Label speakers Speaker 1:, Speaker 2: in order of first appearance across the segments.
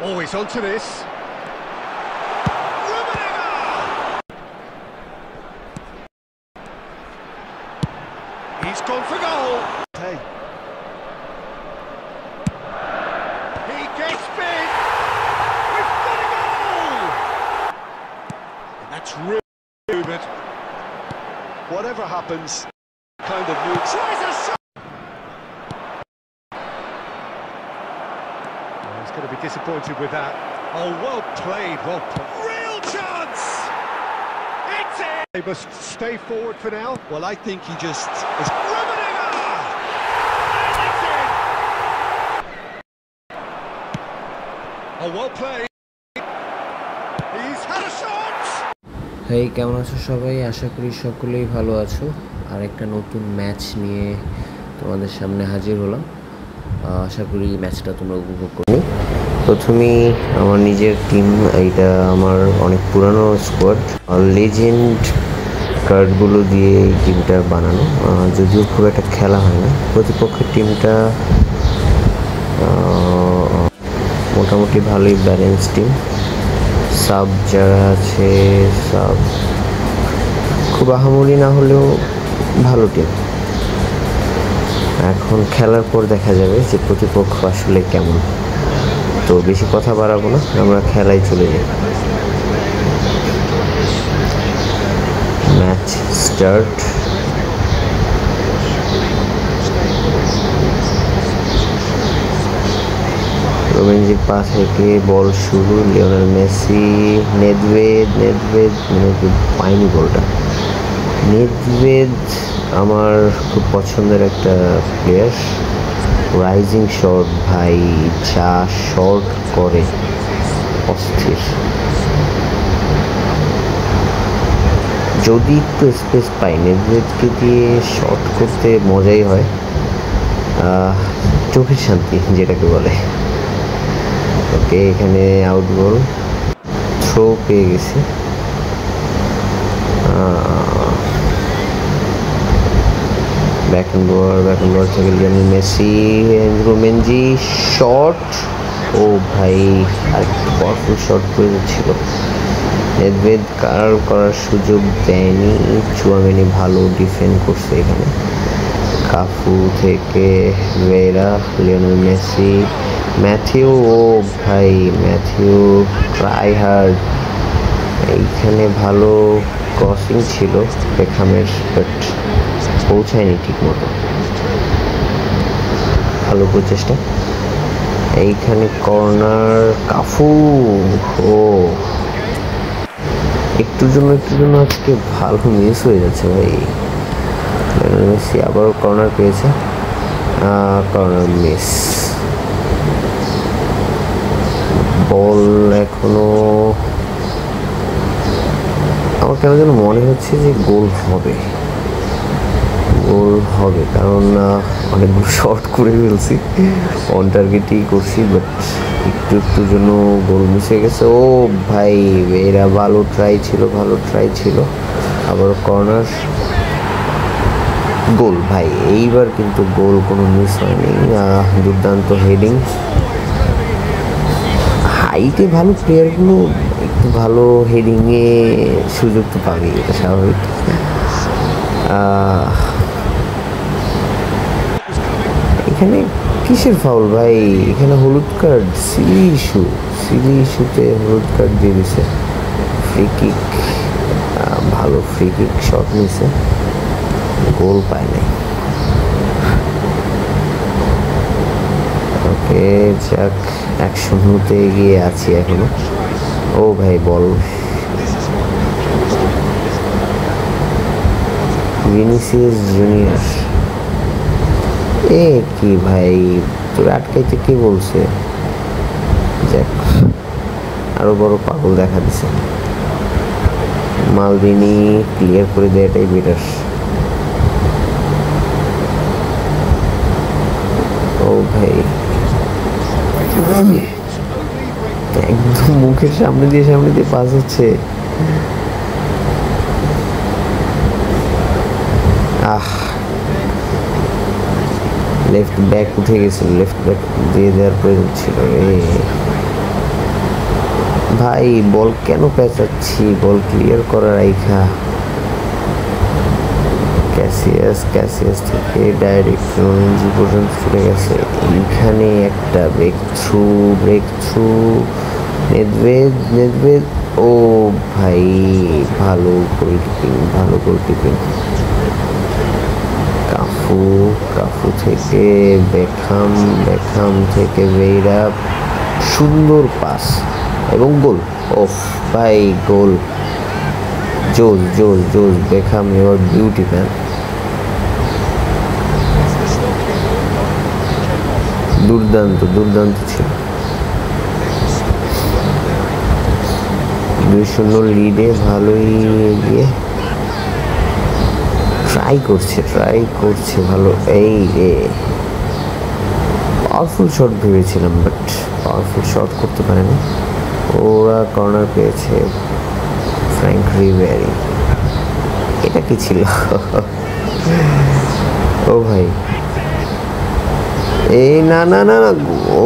Speaker 1: Oh, he's onto this. He's gone for goal. Hey. He gets big. We've got a goal. And that's really good.
Speaker 2: Whatever happens, kind of moves.
Speaker 1: Tries a shot. He's going to be disappointed with that. Oh, well played, well played. Real chance. It's it. They must stay forward for now.
Speaker 2: Well, I think he just is.
Speaker 1: Oh, well played. He's had a shot.
Speaker 3: হেই, কেমন আছো সবাই? আশা করি সকলেই ভালো আছো। আর একটা নতুন match নিয়ে তোমাদের সামনে হাজির হলাম। আশা করি ম্যাচটা তোমরা উপভোগ করবে। প্রথমেই আমার নিজের টিম, এইটা আমার অনেক পুরানো স্কোয়াড, লেজেন্ড কার্ডগুলো দিয়ে এই টিমটা বানানো, যদিও খুব একটা খেলা হয় না। প্রতিপক্ষের টিমটা মোটামুটি ভালোই ব্যালেন্স টিম। সাব যারা আছে, সাব খুব আহামরি না হলেও ভালো টিম। এখন খেলার পর দেখা যাবে যে প্রতিপক্ষ আসলে কেমন। তো বেশি কথা বাড়াবো না, আমরা খেলায় চলে যাই। Match start. রোমেঞ্জির পা থেকে বল শুরু, লিওনেল মেসি, নেদভেদ পায়নি বলটা। নেদভেদ আমার খুব পছন্দের একটা প্লেয়ার। রাইজিং শট, ভাই যা শট করে, অস্থির। যদি একটু স্পেস পাই, নেদভেদকে দিয়ে শট করতে মজাই হয়, চোখের শান্তি যেটাকে বলে। ওকে, এখানে আউট গোল, থ্রো পেয়ে গেছি। ব্যাকএন্ডওয়ার থেকে লিওনেল মেসি, রোমেঞ্জি শট। ও ভাই, আরেকটু পাওয়ারফুল শট করে ছিল। নেদভেদ কার করার সুযোগ দেয়নি। চুয়ামেনি ভালো ডিফেন্ড করছে এখানে। কাফু থেকে ভেরা, লিওনেল মেসি, ম্যাথিউ। ও ভাই, ম্যাথিউ ট্রাই হার্ড। এইখানে ভালো ক্রসিং ছিল বেকহামের, বাট পৌঁছায়নি ঠিক মতো। ভালো প্রচেষ্টা। এইখানে কর্নার, কাফু। ও একটুর জন্য আজকে ভালো মিস হয়ে যাচ্ছে ভাই। মেসি আবারও কর্নার পেয়েছে, কর্নার মিস। বল এখনো আমার কেন যেন মনে হচ্ছে যে গোল হবে, কারণ অনেকগুলো শর্ট করে ফেলছি, অন টার্গেটই করছি, বাট একটুর জন্য গোল মিস হয়ে গেছে। ও ভাই, এরা ভালো ট্রাই ছিল। আবারও কর্নার, গোল। ভাই এইবার কিন্তু গোল কোনো মিস হয়নি। দুর্দান্ত হেডিং। হাইটে ভালো প্লেয়ারগুলো একটু ভালো হেডিংয়ে সুযোগ তো পাবে, এটা স্বাভাবিক। এখানে কিসের ফাউল ভাই? এখানে হলুদ কার্ড, সিলি ইস্যুতে হলুদ কার্ড দিয়ে দিছে। ফ্রি কিক, ভালো ফ্রি কিক শট নিছে, গোল পায় নাই। ওকে, যাক, 1-0 এগিয়ে আছি এখনো। ও ভাই, বল ভিনিসিয়াস জুনিয়র। এ কি ভাই, তোর আটকাইতে কে বলছে? যাক, আরো বড় পাগল দেখা দিছে। মালদিনি ক্লিয়ার করে দেওয়াটাই বেটার। ও ভাই, একদম মুখের সামনে দিয়ে পাস হচ্ছে। লেফট ব্যাক উঠে গেছিল, লেফট ব্যাক দিয়ে দেওয়ার প্রয়োজন ছিল। ভাই বল কেন পেঁচাচ্ছি, বল ক্লিয়ার করার আইখা। ক্যাসিয়াস থেকে ডাইরেক্ট রোমেঞ্জি পর্যন্ত চলে গেছে। এইখানে একটা ব্রেক থ্রু নেদভেদ। ও ভাই ভালো গোলকিপিং। কাফু থেকে বেকহাম থেকে ভেইরা, সুন্দর পাস এবং গোল। ওফ ভাই গোল, জোস বেকহাম, ইউর বিউটি ম্যান। দুর্দান্ত ছিল। 2-0 লিডে ভালোই এগিয়ে ট্রাই করছে ভালো। এই রে পাওয়ারফুল শট ভেবেছিলাম, বাট পাওয়ারফুল শট করতে পারেনি। ওরা কর্নার পেয়েছে, ফ্র্যাঙ্ক রিবেরি। এটা কি ছিল? ও ভাই এই না, ও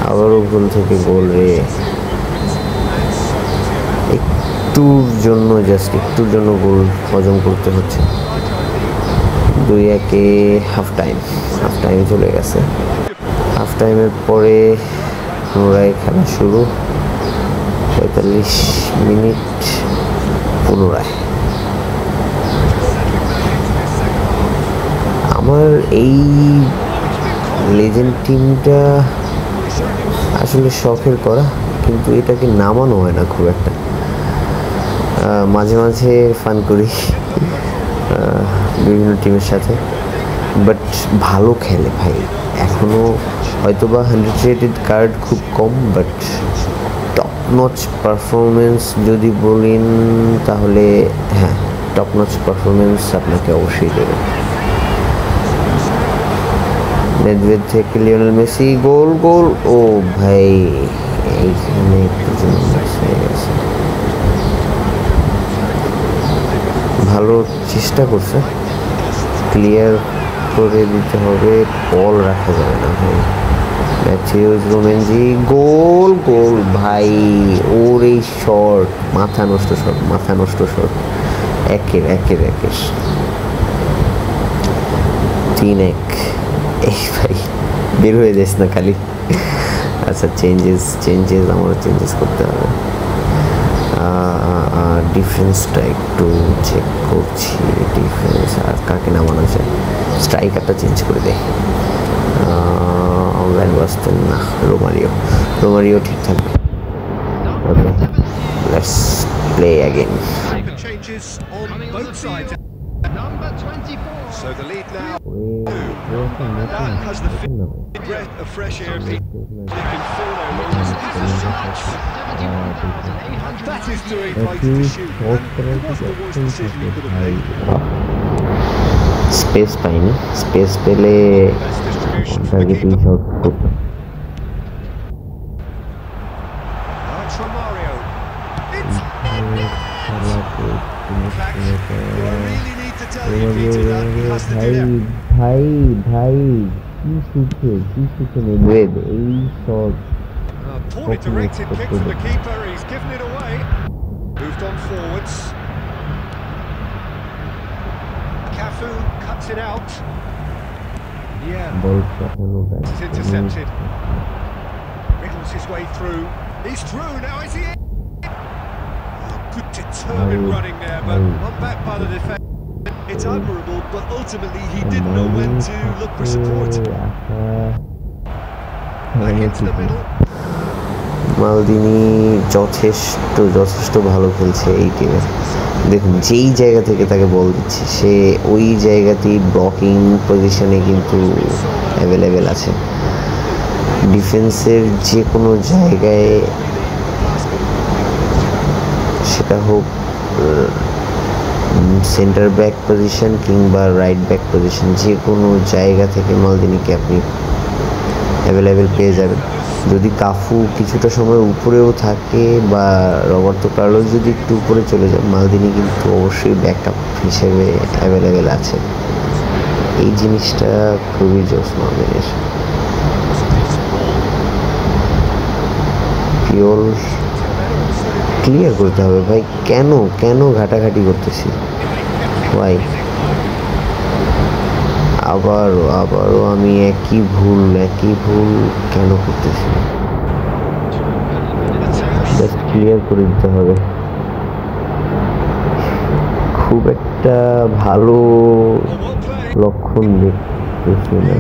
Speaker 3: আবারও গোল থেকে গোল রে। একটুর জন্য গোল হজম করতে হচ্ছে। 2-1 হাফ টাইম চলে গেছে। হাফ টাইমের পরে পুনরায় খেলা শুরু। 45 মিনিট পুনরায়। আমার এই লেজেন্ড টিমটা আসলে শখের করা, কিন্তু এটাকে নামানো হয় না খুব একটা। মাঝে ফান করি বিভিন্ন টিমের সাথে, বাট ভালো খেলে ভাই। এখনও হয়তোবা 100 রেটেড কার্ড খুব কম, বাট টপ নচ পারফরমেন্স যদি বলেন তাহলে হ্যাঁ, টপ নচ পারফরমেন্স আপনাকে অবশ্যই দেবে। নেদভেদ থেকে লিওনেল মেসি, গোল। ও ভাই এইখানে একটু হয়ে গেছে। ভালো চেষ্টা করছে, ক্লিয়ার করে দিতে হবে, বল রাখা যাবে না ভাই। ম্যাথিউস রোমেঞ্জি, গোল ভাই। ওর এই শট মাথা নষ্ট শট। একের 3-1। এই ভাই বের হয়ে যাস না খালি। আচ্ছা চেঞ্জেস আমরা চেঞ্জেস করতে হবে। ডিফেন্সটা একটু চেক করছি, ডিফেন্স আর কাকে নামানো যায়। স্ট্রাইকারটা চেঞ্জ করে দেয়। অনলাইন বাসতেন না, রোমারিও ঠিক থাকবে। Okay, let's play again.
Speaker 1: So the lead now. That has the breath of fresh air. They can feel their lungs. That is doing right to shoot. What's the worst decision you could have made?
Speaker 3: Space পাইনি, space পেলে targeting shot করতাম।
Speaker 1: That's from Mario. It's
Speaker 3: ভাই কি সুখে Nedved এই shot.
Speaker 1: poorly directed kick from the keeper. He's given it away. Moved on forwards. Cafu cuts it out. Yeah.
Speaker 3: Ball পাঠানো back.
Speaker 1: It's intercepted. Wriggles his way through. He's through now. Is he in? Good determined running there, but one back by the defence. It's admirable, but ultimately he didn't know when to look for support. Back into the middle.
Speaker 3: মালদিনি যথেষ্ট ভালো খেলছে এই টিমে। দেখুন যেই জায়গা থেকে তাকে বল দিচ্ছে, সে ওই জায়গাতেই ব্লকিং পজিশনে কিন্তু অ্যাভেলেবেল আছে। ডিফেন্সের যে কোনো জায়গায়, সেটা হোক সেন্টার ব্যাক পজিশন কিংবা রাইট ব্যাক পজিশন, যে কোনো জায়গা থেকে মালদিনিকে আপনি অ্যাভেলেবেল পেয়ে যাবেন। যদি কাফু কিছুটা সময় উপরেও থাকে বা রবার্তো কার্লোস যদি একটু উপরে চলে যায়, মালদিনি কিন্তু অবশ্যই ব্যাকআপ হিসেবে অ্যাভেলেবেল আছে। এই জিনিসটা খুবই জোস মালদিনির। শিওর ক্লিয়ার করতে হবে ভাই। কেন কেন ঘাটাঘাটি করতেছি ভাই? আবারও আমি একই ভুল কেন করতেছি? জাস্ট ক্লিয়ার করে দিতে হবে। খুব একটা ভালো লক্ষণ দেখতেছি না,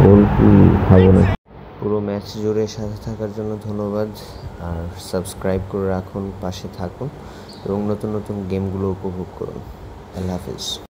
Speaker 3: গোল কি খাবো না। পুরো ম্যাচ জুড়ে সাথে থাকার জন্য ধন্যবাদ, আর সাবস্ক্রাইব করে রাখুন, পাশে থাকুন এবং নতুন নতুন গেমগুলো উপভোগ করুন। আল্লাহ হাফিজ।